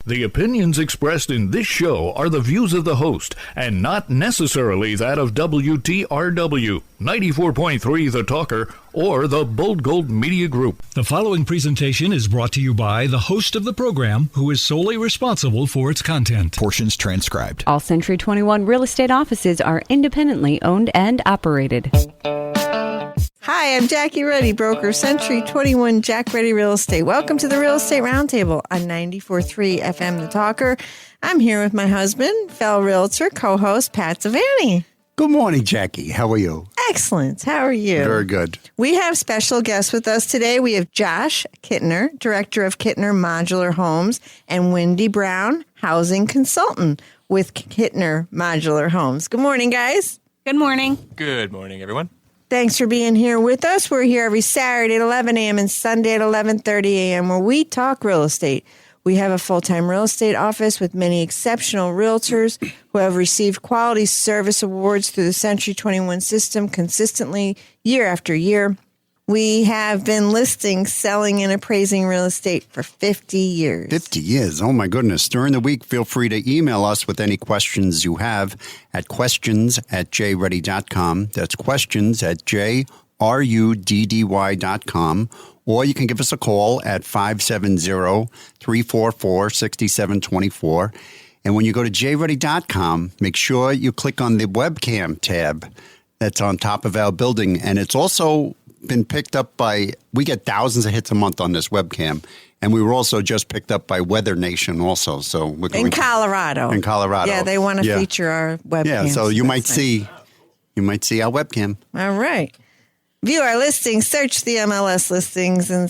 The opinions expressed in this show are the views of the host and not necessarily that of WTRW, 94.3 The Talker, or the Bold Gold Media Group. The following presentation is brought to you by the host of the program, who is solely responsible for its content. Portions transcribed. All Century 21 real estate offices are independently owned and operated. Hi, I'm Jackie Reddy, broker, Century 21 Jack Reddy Real Estate. Welcome to the Real Estate Roundtable on 94.3 FM The Talker. I'm here with my husband, fellow realtor, co-host Pat Savani. Good morning, Jackie. How are you? Excellent. How are you? Very good. We have special guests with us today. We have Josh Kittner, director of Kittner Modular Homes, and Wendy Brown, housing consultant with Kittner Modular Homes. Good morning, guys. Good morning. Good morning, everyone. Thanks for being here with us. We're here every Saturday at 11 a.m. and Sunday at 11:30 a.m. where we talk real estate. We have a full-time real estate office with many exceptional realtors who have received quality service awards through the Century 21 system consistently year after year. We have been listing, selling, and appraising real estate for 50 years. 50 years. Oh, my goodness. During the week, feel free to email us with any questions you have at questions@jreddy.com. That's questions@jruddy.com. Or you can give us a call at 570-344-6724. And when you go to jreddy.com, make sure you click on the webcam tab that's on top of our building. And it's also been picked up by, we get thousands of hits a month on this webcam. And we were also just picked up by Weather Nation also. So we're going in Colorado. In Colorado. Yeah, they want to feature our webcam. Yeah, so you might see our webcam. All right. View our listings, search the MLS listings, and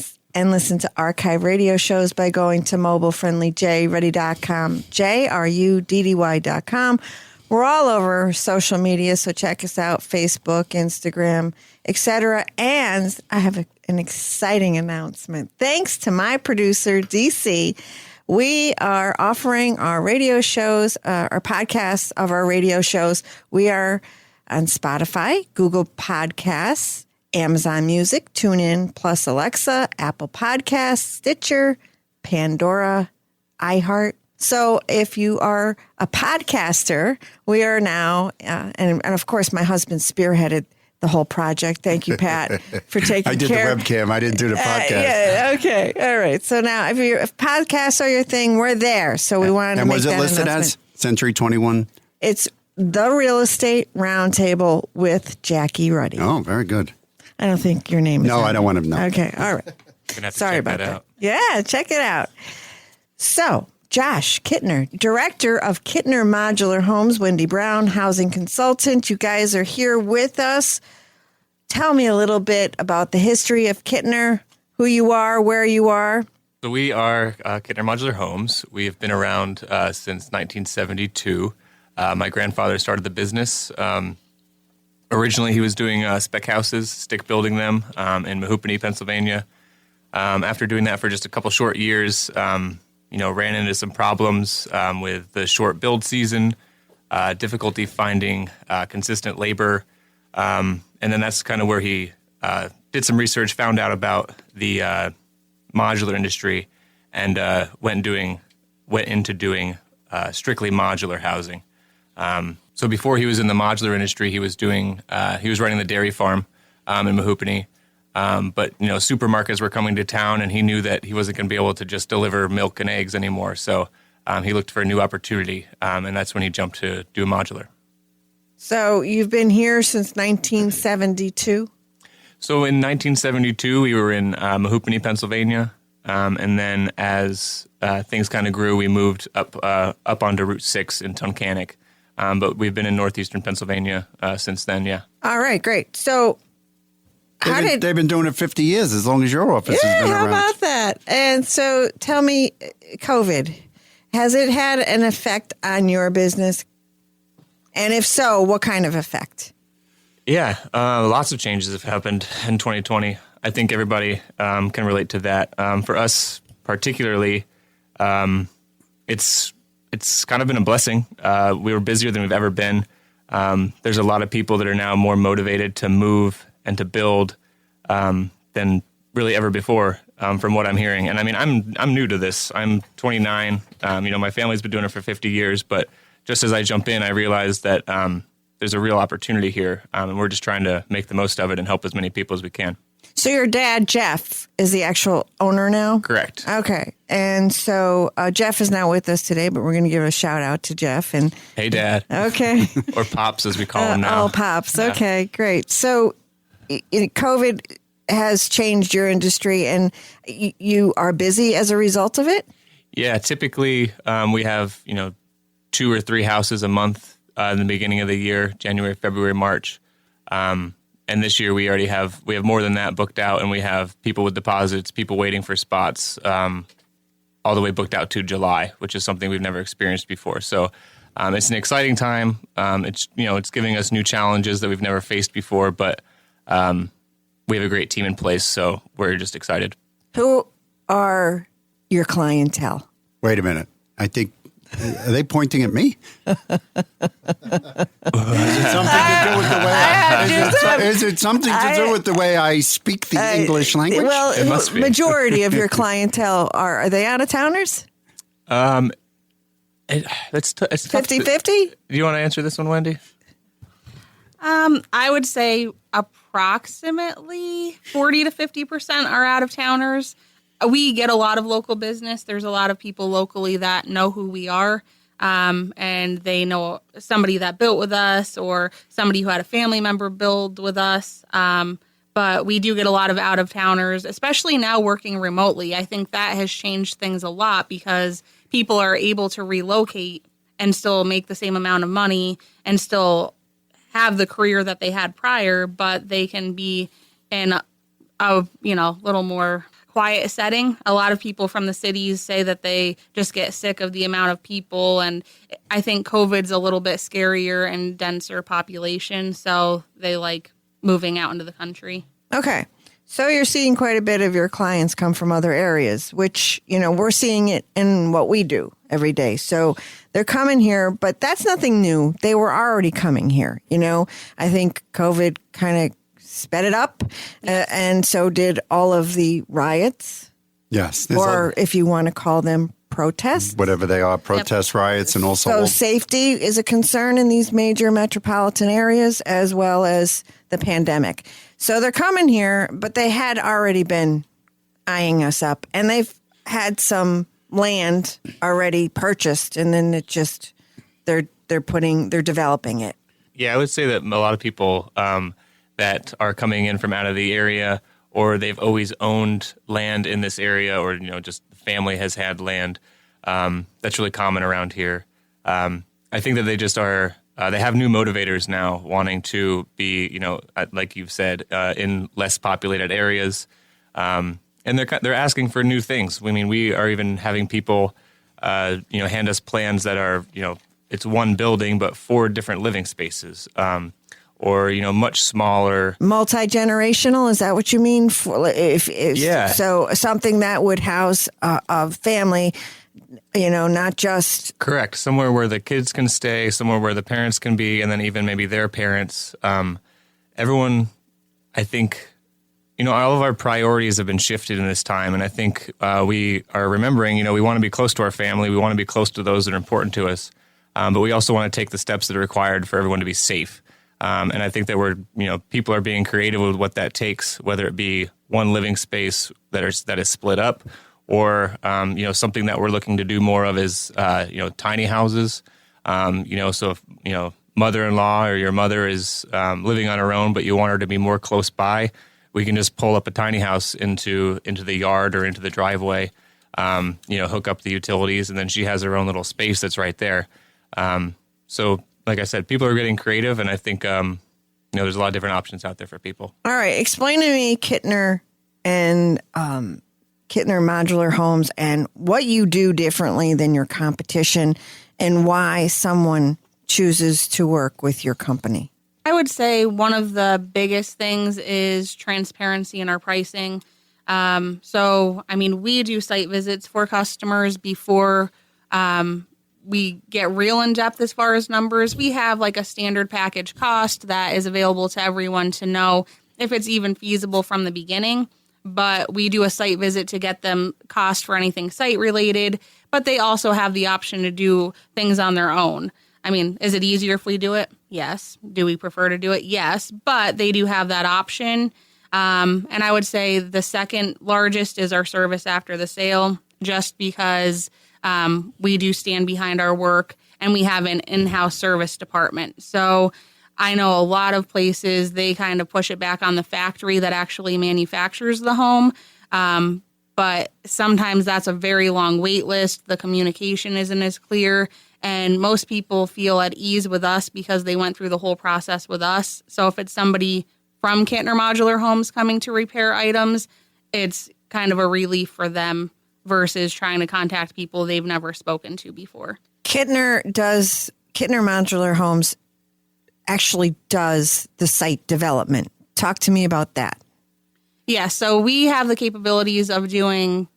listen to archive radio shows by going to mobilefriendlyjreddy.com, JRUDDY.com. We're all over social media, so check us out, Facebook, Instagram, etc. And I have an exciting announcement. Thanks to my producer, DC, we are offering our radio shows, our podcasts of our radio shows. We are on Spotify, Google Podcasts, Amazon Music, TuneIn, plus Alexa, Apple Podcasts, Stitcher, Pandora, iHeart. So if you are a podcaster, we are now, and of course, my husband spearheaded the whole project. Thank you, Pat, for taking care. I did the webcam. I didn't do the podcast. Yeah, okay. All right. So now if podcasts are your thing, we're there. So we wanted to make that announcement. And was it listed as Century 21? It's the Real Estate Roundtable with Jackie Ruddy. Oh, very good. I don't think your name is. No, I don't want to know. Okay. All right. Sorry about that. Yeah, check it out. So, Josh Kittner, director of Kittner Modular Homes, Wendy Brown, housing consultant. You guys are here with us. Tell me a little bit about the history of Kittner, who you are, where you are. So we are Kittner Modular Homes. We have been around since 1972. My grandfather started the business. Originally, he was doing spec houses, stick building them in Mehoopany, Pennsylvania. After doing that for just a couple short years, ran into some problems with the short build season, difficulty finding consistent labor. And then that's kind of where he did some research, found out about the modular industry, and went into doing strictly modular housing. So before he was in the modular industry, he was running the dairy farm in Mehoopany. But supermarkets were coming to town, and he knew that he wasn't going to be able to just deliver milk and eggs anymore. So he looked for a new opportunity, and that's when he jumped to do modular. So you've been here since 1972? So in 1972, we were in Mehoopany, Pennsylvania, and then as things kind of grew, we moved up onto Route 6 in Tunkhannock. But we've been in northeastern Pennsylvania since then, yeah. All right, great. So they've been doing it 50 years, as long as your office has been around. How about that? And so tell me, COVID, has it had an effect on your business? And if so, what kind of effect? Yeah, lots of changes have happened in 2020. I think everybody can relate to that. For us particularly, it's kind of been a blessing. We were busier than we've ever been. There's a lot of people that are now more motivated to move and to build than really ever before. from what I'm hearing. And I mean, I'm new to this. I'm 29. My family's been doing it for 50 years, but just as I jump in, I realized that there's a real opportunity here, and we're just trying to make the most of it and help as many people as we can. So your dad, Jeff, is the actual owner now? Correct. Okay. And so Jeff is not with us today, but we're going to give a shout out to Jeff. And hey, Dad. Okay. Or Pops, as we call him now. Oh, Pops. Yeah. Okay, great. So COVID has changed your industry, and you are busy as a result of it? Yeah, typically we have, 2 or 3 houses a month in the beginning of the year, January, February, March. And this year we have more than that booked out, and we have people with deposits, people waiting for spots, all the way booked out to July, which is something we've never experienced before. So it's an exciting time. It's giving us new challenges that we've never faced before, but we have a great team in place, so we're just excited. Who are your clientele? Wait a minute. I think, are they pointing at me? Is it something to do with the way is it something to do with the way I speak the English language? Well, it must be. Majority of your clientele are they out-of-towners? It's 50-50? Do you want to answer this one, Wendy? I would say approximately 40 to 50% are out-of-towners. We get a lot of local business. There's a lot of people locally that know who we are, and they know somebody that built with us or somebody who had a family member build with us. But we do get a lot of out-of-towners, especially now working remotely. I think that has changed things a lot because people are able to relocate and still make the same amount of money and still have the career that they had prior, but they can be in a little more quiet setting. A lot of people from the cities say that they just get sick of the amount of people, and I think COVID's a little bit scarier and denser population, so they like moving out into the country. Okay. So you're seeing quite a bit of your clients come from other areas, which, we're seeing it in what we do every day. So they're coming here, but that's nothing new. They were already coming here. I think COVID kind of sped it up, and so did all of the riots. Yes. Or if you want to call them protests. Whatever they are, protests, riots, and also... So safety is a concern in these major metropolitan areas as well as the pandemic. So they're coming here, but they had already been eyeing us up, and they've had some land already purchased, and then it just, they're developing it. Yeah, I would say that a lot of people... that are coming in from out of the area, or they've always owned land in this area, or just the family has had land. That's really common around here. I think that they just are. They have new motivators now, wanting to be, like you've said, in less populated areas, and they're asking for new things. I mean, we are even having people, hand us plans that are, it's one building but 4 different living spaces. Or much smaller, multi-generational. Is that what you mean? Yeah. So something that would house a family, not just correct. Somewhere where the kids can stay, somewhere where the parents can be, and then even maybe their parents. Everyone, I think, all of our priorities have been shifted in this time, and I think we are remembering. We want to be close to our family. We want to be close to those that are important to us, but we also want to take the steps that are required for everyone to be safe. And I think that people are being creative with what that takes, whether it be one living space that is split up, or something that we're looking to do more of is tiny houses. So if mother-in-law or your mother is living on her own, but you want her to be more close by, we can just pull up a tiny house into the yard or into the driveway, hook up the utilities, and then she has her own little space that's right there. So. Like I said, people are getting creative, and I think there's a lot of different options out there for people. All right, explain to me Kittner and Kittner Modular Homes and what you do differently than your competition, and why someone chooses to work with your company. I would say one of the biggest things is transparency in our pricing. We do site visits for customers before. We get real in depth as far as numbers. We have like a standard package cost that is available to everyone to know if it's even feasible from the beginning. but we do a site visit to get them cost for anything site related, but they also have the option to do things on their own. I mean, is it easier if we do it? Yes. Do we prefer to do it? Yes, but they do have that option. And I would say the second largest is our service after the sale, just because we do stand behind our work and we have an in-house service department. So I know a lot of places, they kind of push it back on the factory that actually manufactures the home. But sometimes that's a very long wait list. The communication isn't as clear. And most people feel at ease with us because they went through the whole process with us. So if it's somebody from Kittner Modular Homes coming to repair items, it's kind of a relief for them versus trying to contact people they've never spoken to before. Kittner Modular Homes actually does the site development. Talk to me about that. Yeah, so we have the capabilities of doing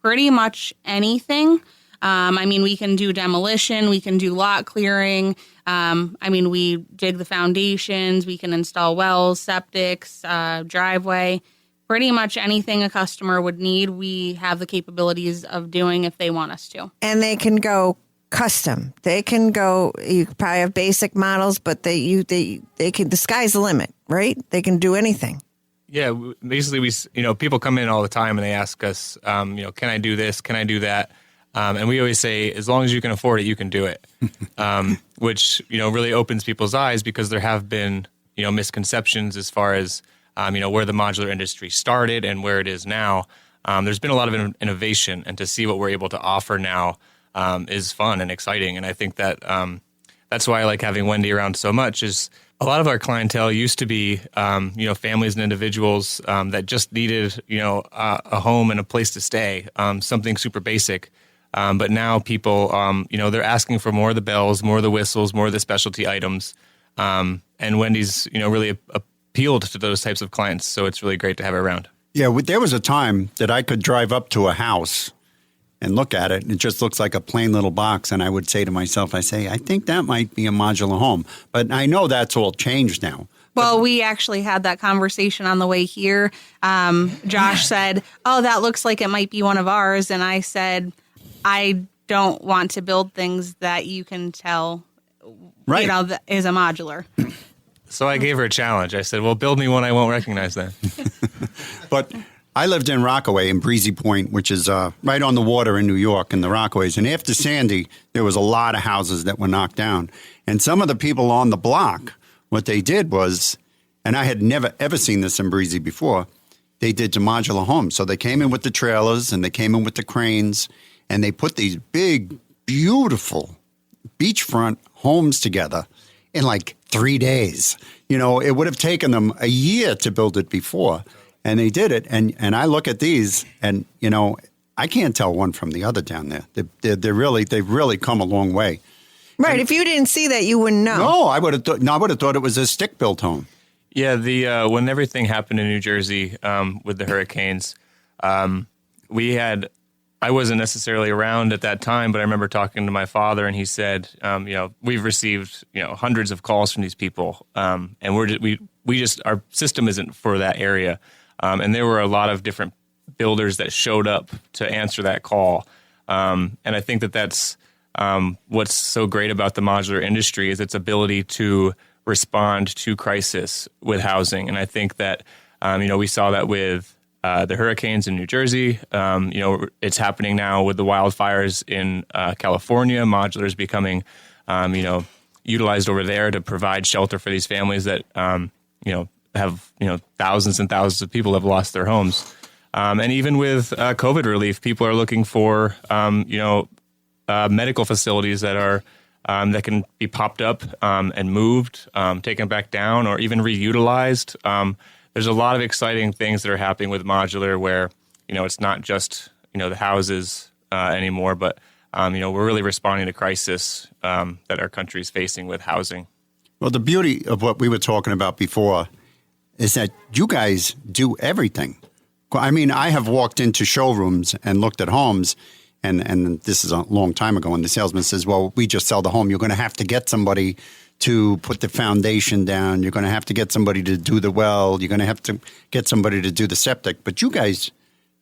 pretty much anything. I mean, we can do demolition, we can do lot clearing. We dig the foundations, we can install wells, septics, driveway. Pretty much anything a customer would need, we have the capabilities of doing if they want us to. And they can go custom. They can go, you probably have basic models, but they can, the sky's the limit, right? They can do anything. Yeah, basically, people come in all the time and they ask us, can I do this? Can I do that? And we always say, as long as you can afford it, you can do it, which, really opens people's eyes because there have been, misconceptions as far as, where the modular industry started and where it is now. There's been a lot of innovation, and to see what we're able to offer now is fun and exciting. And I think that that's why I like having Wendy around so much. Is a lot of our clientele used to be, families and individuals that just needed, a home and a place to stay, something super basic. But now people, they're asking for more of the bells, more of the whistles, more of the specialty items. And Wendy's, really appealed to those types of clients. So it's really great to have her around. Yeah, there was a time that I could drive up to a house and look at it, and it just looks like a plain little box. And I would say to myself, I think that might be a modular home. But I know that's all changed now. Well, we actually had that conversation on the way here. Josh said, "Oh, that looks like it might be one of ours." And I said, I don't want to build things that you can tell, right, that is a modular. So I gave her a challenge. I said, well, build me one I won't recognize then. But I lived in Rockaway in Breezy Point, which is right on the water in New York, in the Rockaways. And after Sandy, there was a lot of houses that were knocked down. And some of the people on the block, what they did was, and I had never, ever seen this in Breezy before, they did to modular homes. So they came in with the trailers and they came in with the cranes, and they put these big, beautiful beachfront homes together in like 3 days. It would have taken them a year to build it before. And they did it. And I look at these and, I can't tell one from the other down there. They've really come a long way. Right. And if you didn't see that, you wouldn't know. No, I would have thought it was a stick-built home. Yeah, when everything happened in New Jersey with the hurricanes, I wasn't necessarily around at that time, but I remember talking to my father, and he said, we've received, hundreds of calls from these people, and our system isn't for that area. And there were a lot of different builders that showed up to answer that call. And I think that's what's so great about the modular industry is its ability to respond to crisis with housing. And I think that, we saw that with the hurricanes in New Jersey. It's happening now with the wildfires in California. Modular is becoming, utilized over there to provide shelter for these families that, have, thousands and thousands of people have lost their homes. And even with COVID relief, people are looking for, medical facilities that are that can be popped up and moved, taken back down, or even reutilized. There's a lot of exciting things that are happening with modular where, it's not just, the houses anymore, but, we're really responding to crisis that our country is facing with housing. Well, the beauty of what we were talking about before is that you guys do everything. I mean, I have walked into showrooms and looked at homes, and this is a long time ago, and the salesman says, well, we just sell the home. You're going to have to get somebody to put the foundation down. You're going to have to get somebody to do the well. You're going to have to get somebody to do the septic. But you guys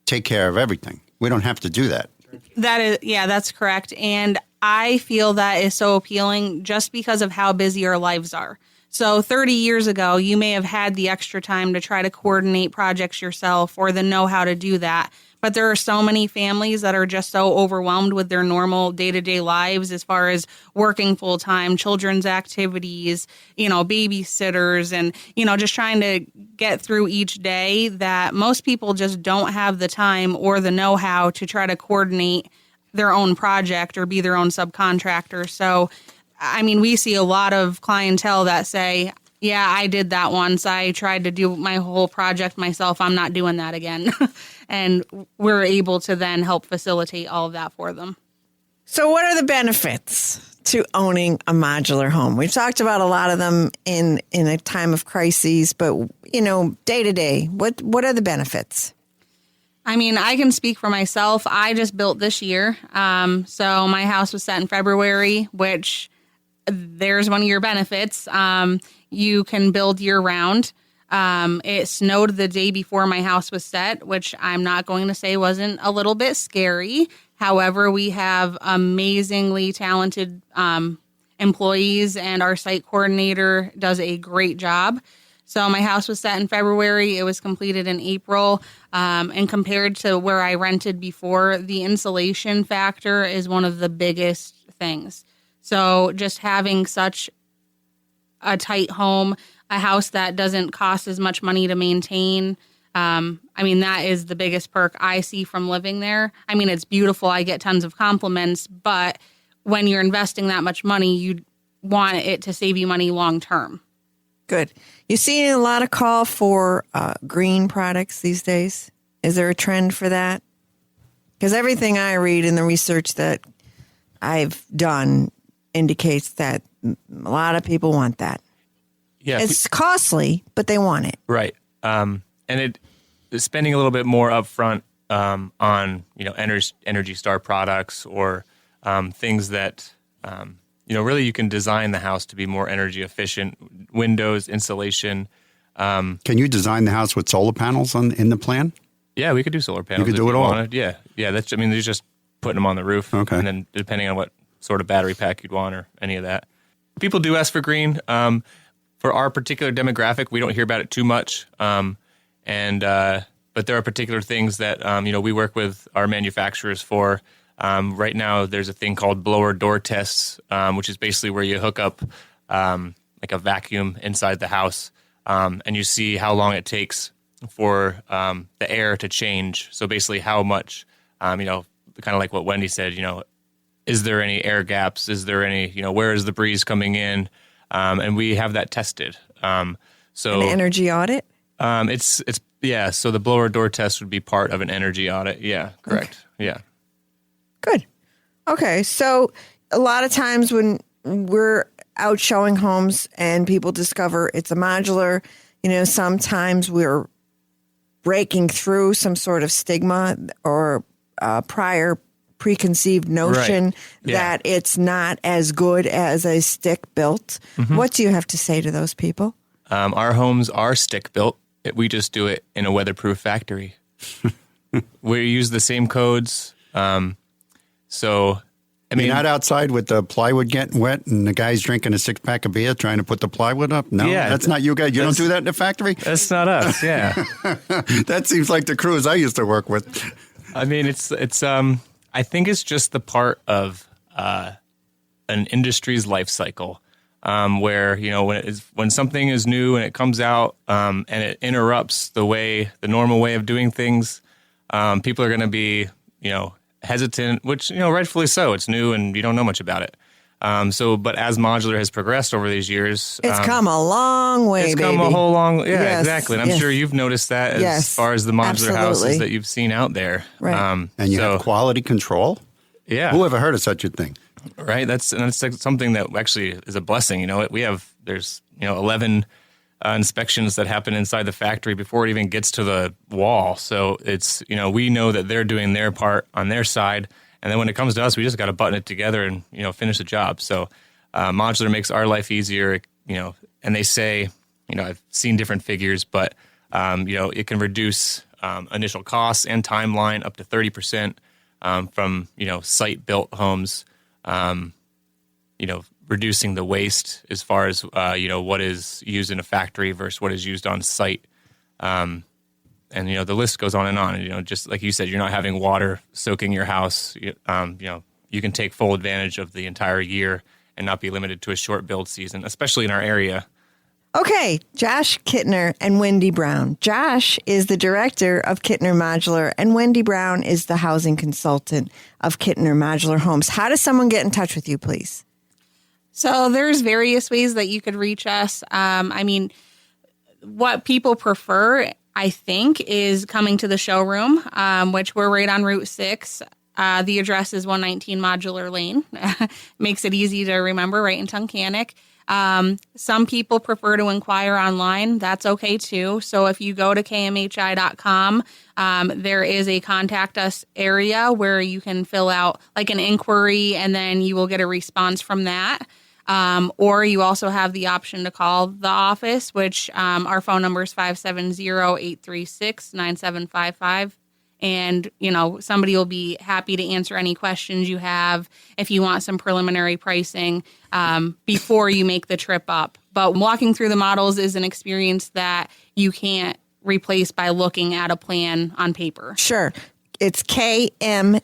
take care of everything. We don't have to do that. That's correct. And I feel that is so appealing just because of how busy our lives are. So 30 years ago, you may have had the extra time to try to coordinate projects yourself or the know-how to do that. But there are so many families that are just so overwhelmed with their normal day-to-day lives as far as working full-time, children's activities, babysitters, and, just trying to get through each day that most people just don't have the time or the know-how to try to coordinate their own project or be their own subcontractor. So, we see a lot of clientele that say, yeah, I did that once. I tried to do my whole project myself. I'm not doing that again. And we're able to then help facilitate all of that for them. So what are the benefits to owning a modular home? We've talked about a lot of them in a time of crises, but, day to day, what are the benefits? I can speak for myself. I just built this year. So my house was set in February, which there's one of your benefits. You can build year round. It snowed the day before my house was set, which I'm not going to say wasn't a little bit scary. However, we have amazingly talented employees, and our site coordinator does a great job. So my house was set in February. It was completed in April. And compared to where I rented before, the insulation factor is one of the biggest things. So just having such a tight home, a house that doesn't cost as much money to maintain. That is the biggest perk I see from living there. It's beautiful. I get tons of compliments, but when you're investing that much money, you want it to save you money long term. Good. You see a lot of call for green products these days. Is there a trend for that? Because everything I read in the research that I've done indicates that a lot of people want that. Yeah, it's costly, but they want it. Right. And it is spending a little bit more upfront on Energy Star products or things that really you can design the house to be more energy efficient. Windows, insulation. Can you design the house with solar panels in the plan? Yeah, we could do solar panels. You could do it all. Wanted. Yeah. There's just putting them on the roof. Okay. And then depending on what sort of battery pack you'd want or any of that. People do ask for green. For our particular demographic, we don't hear about it too much. But there are particular things that, we work with our manufacturers for. Right now, there's a thing called blower door tests, which is basically where you hook up like a vacuum inside the house, and you see how long it takes for the air to change. So basically how much, kind of like what Wendy said, is there any air gaps? Is there any, where is the breeze coming in? And we have that tested. So an energy audit? So the blower door test would be part of an energy audit. Yeah, correct. Okay. Yeah. Good. Okay. So a lot of times when we're out showing homes and people discover it's a modular, sometimes we're breaking through some sort of stigma or prior preconceived notion that it's not as good as a stick built. Mm-hmm. What do you have to say to those people? Our homes are stick built. We just do it in a weatherproof factory. We use the same codes. You're not outside with the plywood getting wet and the guy's drinking a 6-pack of beer trying to put the plywood up? No, that's not you guys. You don't do that in the factory? That's not us, yeah. That seems like the crews I used to work with. It's I think it's just the part of an industry's life cycle where, when something is new and it comes out and it interrupts the normal way of doing things, people are going to be, hesitant, which, rightfully so. It's new and you don't know much about it. But as modular has progressed over these years, it's come a long way. It's come a whole long, exactly. And I'm sure you've noticed that as far as the modular houses that you've seen out there. Right. And you have quality control. Yeah. Who ever heard of such a thing? Right. That's something that actually is a blessing. There's 11 inspections that happen inside the factory before it even gets to the wall. So it's, we know that they're doing their part on their side. And then when it comes to us, we just got to button it together and, finish the job. So Modular makes our life easier, and they say, I've seen different figures, but, it can reduce initial costs and timeline up to 30% from, site-built homes, reducing the waste as far as, what is used in a factory versus what is used on site. And, the list goes on. And, just like you said, you're not having water soaking your house. You can take full advantage of the entire year and not be limited to a short build season, especially in our area. Okay, Josh Kittner and Wendy Brown. Josh is the director of Kittner Modular, and Wendy Brown is the housing consultant of Kittner Modular Homes. How does someone get in touch with you, please? So there's various ways that you could reach us. What people prefer, I think, is coming to the showroom, which we're right on Route 6. The address is 119 Modular Lane. Makes it easy to remember, right in Tunkhannock. Some people prefer to inquire online. That's okay too. So if you go to kmhi.com, there is a contact us area where you can fill out like an inquiry and then you will get a response from that. Or you also have the option to call the office, which our phone number is 570-836-9755. And, somebody will be happy to answer any questions you have if you want some preliminary pricing before you make the trip up. But walking through the models is an experience that you can't replace by looking at a plan on paper. Sure. It's kmhi.com.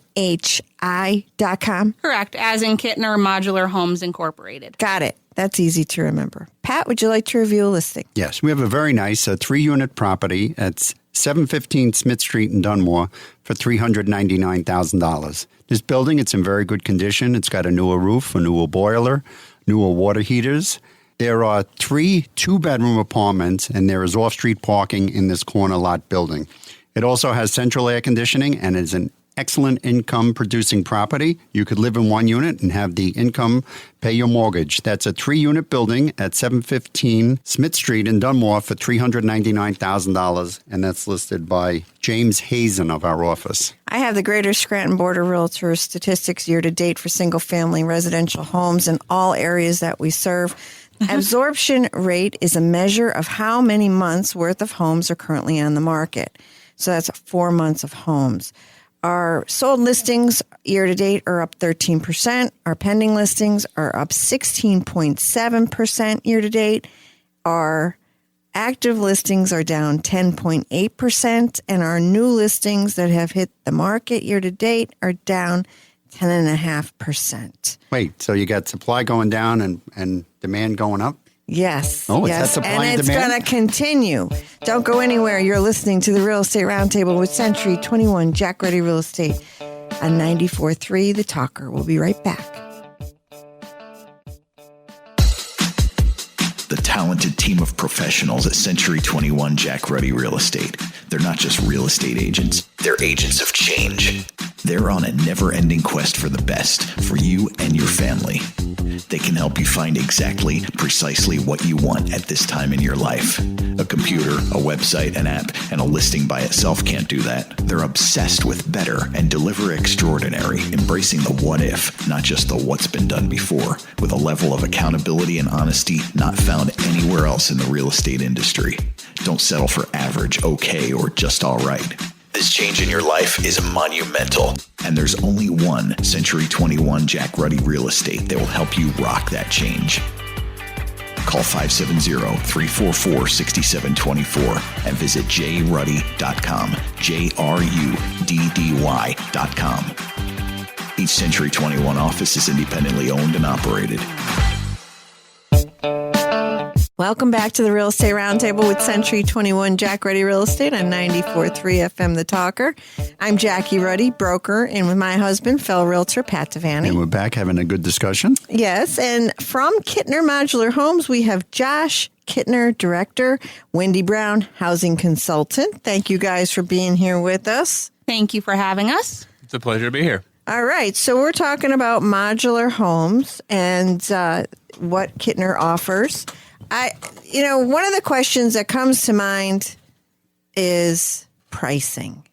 Correct, as in Kittner Modular Homes Incorporated. Got it. That's easy to remember. Pat, would you like to review a listing? Yes, we have a very nice 3-unit property at 715 Smith Street in Dunmore for $399,000. This building, it's in very good condition. It's got a newer roof, a newer boiler, newer water heaters. There are 3 two-bedroom apartments, and there is off-street parking in this corner lot building. It also has central air conditioning and is an excellent income-producing property. You could live in 1 unit and have the income pay your mortgage. That's a 3-unit building at 715 Smith Street in Dunmore for $399,000, and that's listed by James Hazen of our office. I have the Greater Scranton Board of Realtors statistics year-to-date for single-family residential homes in all areas that we serve. Absorption rate is a measure of how many months' worth of homes are currently on the market. So that's 4 months of homes. Our sold listings year-to-date are up 13%. Our pending listings are up 16.7% year-to-date. Our active listings are down 10.8%. And our new listings that have hit the market year-to-date are down 10.5%. Wait, so you got supply going down and demand going up? Yes. Oh, it's yes. that supply and and it's demand? going to continue. Don't go anywhere. You're listening to the Real Estate Roundtable with Century 21 Jack Ready Real Estate on 94.3 The Talker. We'll be right back. The talented team of professionals at Century 21 Jack Ready Real Estate. They're not just real estate agents, they're agents of change. They're on a never-ending quest for the best for you and your family. They can help you find precisely what you want at this time in your life. A computer, a website, an app, and a listing by itself can't do that. They're obsessed with better and deliver extraordinary, embracing the what if, not just the what's been done before, with a level of accountability and honesty not found anywhere else in the real estate industry. Don't settle for average, okay, or just all right. This change in your life is monumental, and there's only one Century 21 Jack Ruddy Real Estate that will help you rock that change. Call 570-344-6724 and visit jruddy.com, JRUDDY.com. Each Century 21 office is independently owned and operated. Welcome back to the Real Estate Roundtable with Century 21 Jack Ruddy Real Estate on 94.3 FM The Talker. I'm Jackie Ruddy, broker, and with my husband, fellow realtor, Pat Devaney. And we're back having a good discussion. Yes, and from Kittner Modular Homes, we have Josh Kittner, director, Wendy Brown, housing consultant. Thank you guys for being here with us. Thank you for having us. It's a pleasure to be here. All right, so we're talking about modular homes and what Kittner offers. One of the questions that comes to mind is pricing.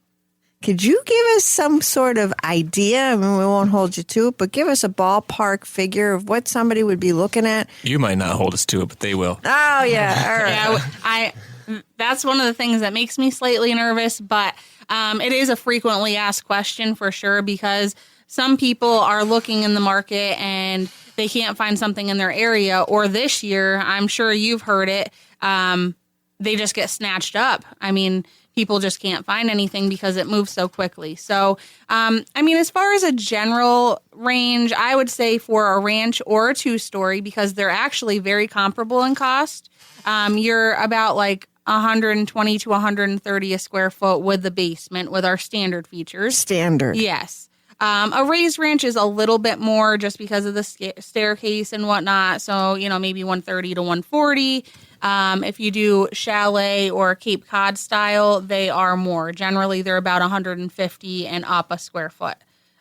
Could you give us some sort of idea? I mean, we won't hold you to it, but give us a ballpark figure of what somebody would be looking at. You might not hold us to it, but they will. Oh, yeah. All right. Yeah, that's one of the things that makes me slightly nervous, but it is a frequently asked question for sure, because some people are looking in the market and they can't find something in their area, or this year, I'm sure you've heard it, they just get snatched up. I mean, people just can't find anything because it moves so quickly. So, as far as a general range, I would say for a ranch or a 2-story, because they're actually very comparable in cost, you're about like 120 to 130 a square foot with the basement with our standard features. Standard. Yes. A raised ranch is a little bit more just because of the staircase and whatnot. So, maybe 130 to 140. If you do chalet or Cape Cod style, they are more. Generally, they're about 150 and up a square foot.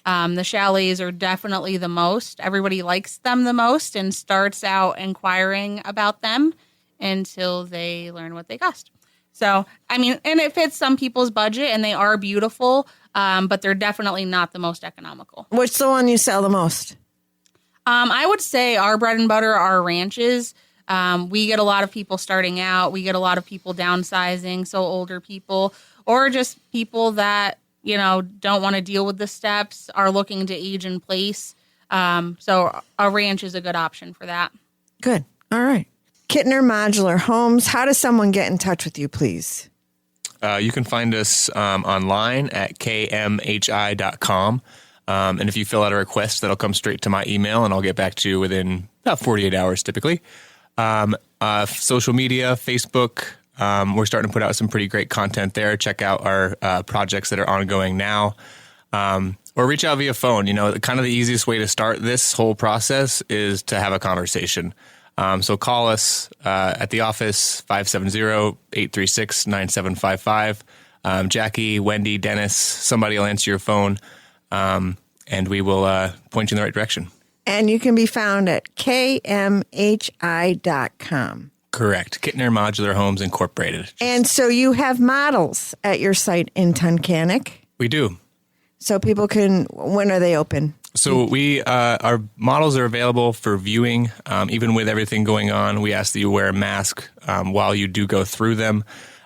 The chalets are definitely the most. Everybody likes them the most and starts out inquiring about them until they learn what they cost. So, and it fits some people's budget, and they are beautiful, but they're definitely not the most economical. What's the one you sell the most? I would say our bread and butter are ranches. We get a lot of people starting out. We get a lot of people downsizing, so older people or just people that, don't want to deal with the steps, are looking to age in place. So a ranch is a good option for that. Good. All right. Kittner Modular Homes. How does someone get in touch with you, please? You can find us online at kmhi.com. And if you fill out a request, that'll come straight to my email, and I'll get back to you within about 48 hours typically. Social media, Facebook, we're starting to put out some pretty great content there. Check out our projects that are ongoing now. Or reach out via phone. Kind of the easiest way to start this whole process is to have a conversation. So call us at the office, 570-836-9755. Jackie, Wendy, Dennis, somebody will answer your phone, and we will point you in the right direction. And you can be found at kmhi.com. Correct. Kittner Modular Homes Incorporated. And so you have models at your site in Tunkhannock. We do. So people when are they open? So our models are available for viewing. Even with everything going on, we ask that you wear a mask while you do go through them.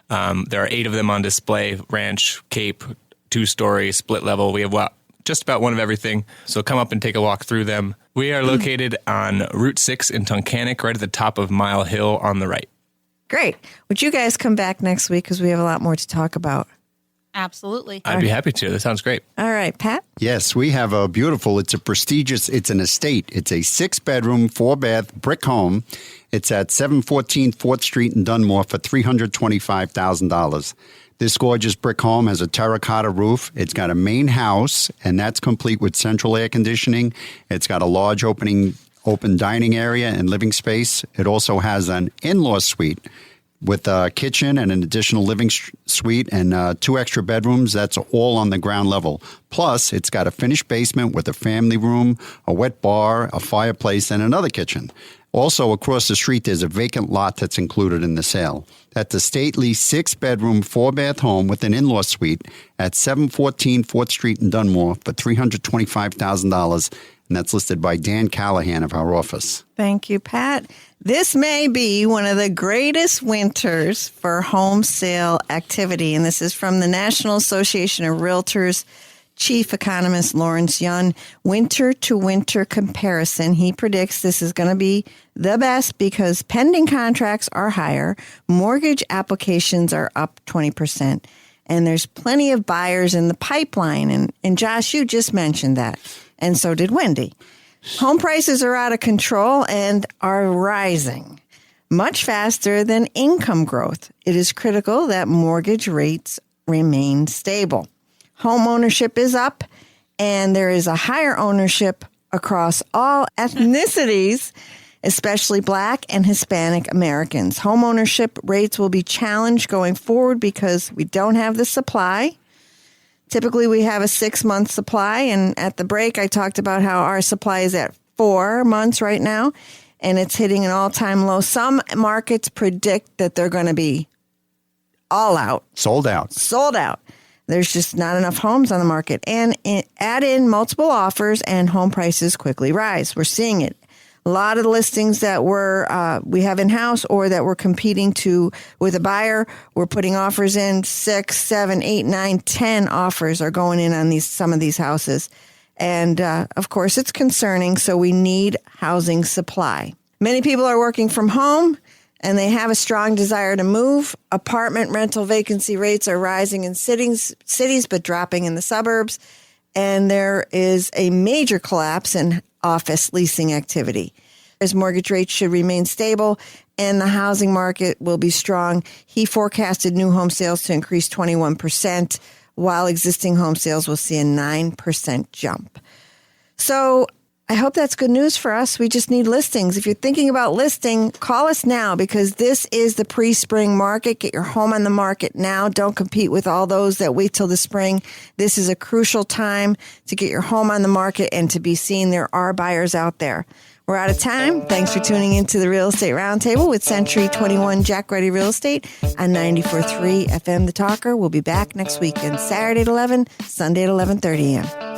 There are 8 of them on display: ranch, cape, 2-story, split level. We have just about one of everything. So come up and take a walk through them. We are located on Route 6 in Tunkhannock, right at the top of Mile Hill on the right. Great. Would you guys come back next week, because we have a lot more to talk about? Absolutely. I'd be happy to. That sounds great. All right, Pat? Yes, we have a beautiful, it's an estate. It's a 6-bedroom, 4-bath brick home. It's at 714 4th Street in Dunmore for $325,000. This gorgeous brick home has a terracotta roof. It's got a main house, and that's complete with central air conditioning. It's got a large open dining area and living space. It also has an in-law suite with a kitchen and an additional living suite and 2 extra bedrooms. That's all on the ground level. Plus, it's got a finished basement with a family room, a wet bar, a fireplace, and another kitchen. Also, across the street, there's a vacant lot that's included in the sale. That's a stately 6-bedroom, 4-bath home with an in-law suite at 714 4th Street in Dunmore for $325,000. And that's listed by Dan Callahan of our office. Thank you, Pat. This may be one of the greatest winters for home sale activity. And this is from the National Association of Realtors Chief Economist Lawrence Yun. Winter to winter comparison. He predicts this is going to be the best because pending contracts are higher. Mortgage applications are up 20%. And there's plenty of buyers in the pipeline. And Josh, you just mentioned that. And so did Wendy. Home prices are out of control and are rising much faster than income growth. It is critical that mortgage rates remain stable. Home ownership is up, and there is a higher ownership across all ethnicities, especially Black and Hispanic Americans. Home ownership rates will be challenged going forward because we don't have the supply. Typically, we have a 6-month supply, and at the break, I talked about how our supply is at 4 months right now, and it's hitting an all-time low. Some markets predict that they're going to be all out. Sold out. There's just not enough homes on the market. And add in multiple offers and home prices quickly rise. We're seeing it. A lot of the listings that we have in-house or that we're competing with a buyer, we're putting offers in 6, 7, 8, 9, 10 offers are going in on some of these houses. And of course, it's concerning, so we need housing supply. Many people are working from home, and they have a strong desire to move. Apartment rental vacancy rates are rising in cities, but dropping in the suburbs. And there is a major collapse in office leasing activity. As mortgage rates should remain stable and the housing market will be strong, he forecasted new home sales to increase 21%, while existing home sales will see a 9% jump. So I hope that's good news for us. We just need listings. If you're thinking about listing, call us now because this is the pre-spring market. Get your home on the market now. Don't compete with all those that wait till the spring. This is a crucial time to get your home on the market and to be seen. There are buyers out there. We're out of time. Thanks for tuning into the Real Estate Roundtable with Century 21 Jack Ready Real Estate on 94.3 FM The Talker. We'll be back next weekend, Saturday at 11, Sunday at 11:30 a.m.